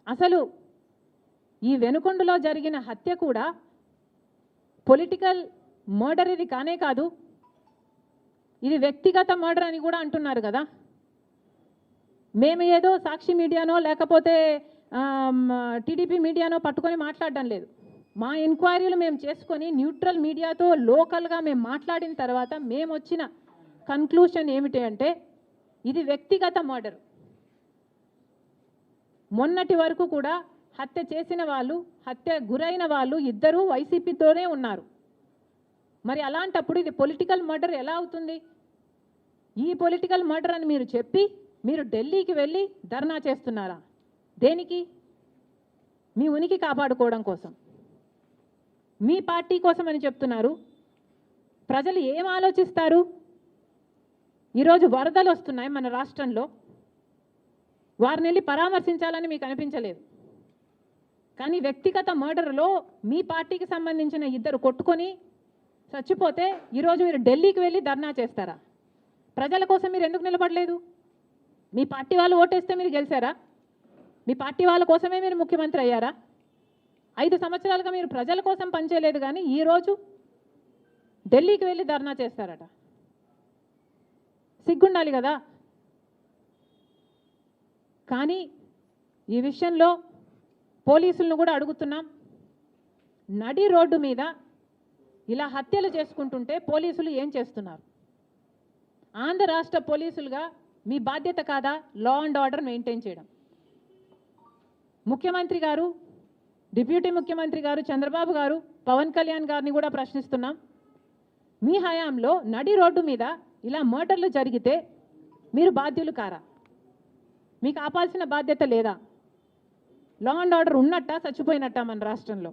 అసలు ఈ వెనుకొండలో జరిగిన హత్య కూడా పొలిటికల్ మర్డర్ ఇది కానే కాదు, ఇది వ్యక్తిగత మర్డర్ అని కూడా అంటున్నారు కదా. మేము ఏదో సాక్షి మీడియానో లేకపోతే టీడీపీ మీడియానో పట్టుకొని మాట్లాడడం లేదు. మా ఎంక్వైరీలు మేము చేసుకొని న్యూట్రల్ మీడియాతో లోకల్గా మేము మాట్లాడిన తర్వాత మేము వచ్చిన కన్క్లూషన్ ఏమిటి అంటే ఇది వ్యక్తిగత మర్డర్. మొన్నటి వరకు కూడా హత్య చేసిన వాళ్ళు, హత్య గురైన వాళ్ళు ఇద్దరూ వైసీపీతోనే ఉన్నారు. మరి అలాంటప్పుడు ఇది పొలిటికల్ మర్డర్ ఎలా అవుతుంది? ఈ పొలిటికల్ మర్డర్ అని మీరు చెప్పి మీరు ఢిల్లీకి వెళ్ళి ధర్నా చేస్తున్నారా? దేనికి? మీ ఉనికి కాపాడుకోవడం కోసం, మీ పార్టీ కోసం అని చెప్తున్నారు. ప్రజలు ఏం ఆలోచిస్తారు? ఈరోజు వరదలు వస్తున్నాయి మన రాష్ట్రంలో, వారిని వెళ్ళి పరామర్శించాలని మీకు అనిపించలేదు. కానీ వ్యక్తిగత మర్డర్లో మీ పార్టీకి సంబంధించిన ఇద్దరు కొట్టుకొని చచ్చిపోతే ఈరోజు మీరు ఢిల్లీకి వెళ్ళి ధర్నా చేస్తారా? ప్రజల కోసం మీరు ఎందుకు నిలబడలేదు? మీ పార్టీ వాళ్ళు ఓటేస్తే మీరు గెలిచారా? మీ పార్టీ వాళ్ళ కోసమే మీరు ముఖ్యమంత్రి అయ్యారా? 5 సంవత్సరాలుగా మీరు ప్రజల కోసం పనిచేయలేదు, కానీ ఈరోజు ఢిల్లీకి వెళ్ళి ధర్నా చేస్తారట. సిగ్గుండాలి కదా. కానీ ఈ విషయంలో పోలీసులను కూడా అడుగుతున్నాం. నడి రోడ్డు మీద ఇలా హత్యలు చేసుకుంటుంటే పోలీసులు ఏం చేస్తున్నారు? ఆంధ్ర రాష్ట్ర పోలీసులుగా మీ బాధ్యత కాదా లా అండ్ ఆర్డర్ మెయింటైన్ చేయడం? ముఖ్యమంత్రి గారు, డిప్యూటీ ముఖ్యమంత్రి గారు చంద్రబాబు గారు, పవన్ కళ్యాణ్ గారిని కూడా ప్రశ్నిస్తున్నాం. మీ హయాంలో నడి రోడ్డు మీద ఇలా మర్డర్లు జరిగితే మీరు బాధ్యులు కారా? మీకు ఆపాల్సిన బాధ్యత లేదా? లా అండ్ ఆర్డర్ ఉన్నట్టా చచ్చిపోయినట్టా మన రాష్ట్రంలో?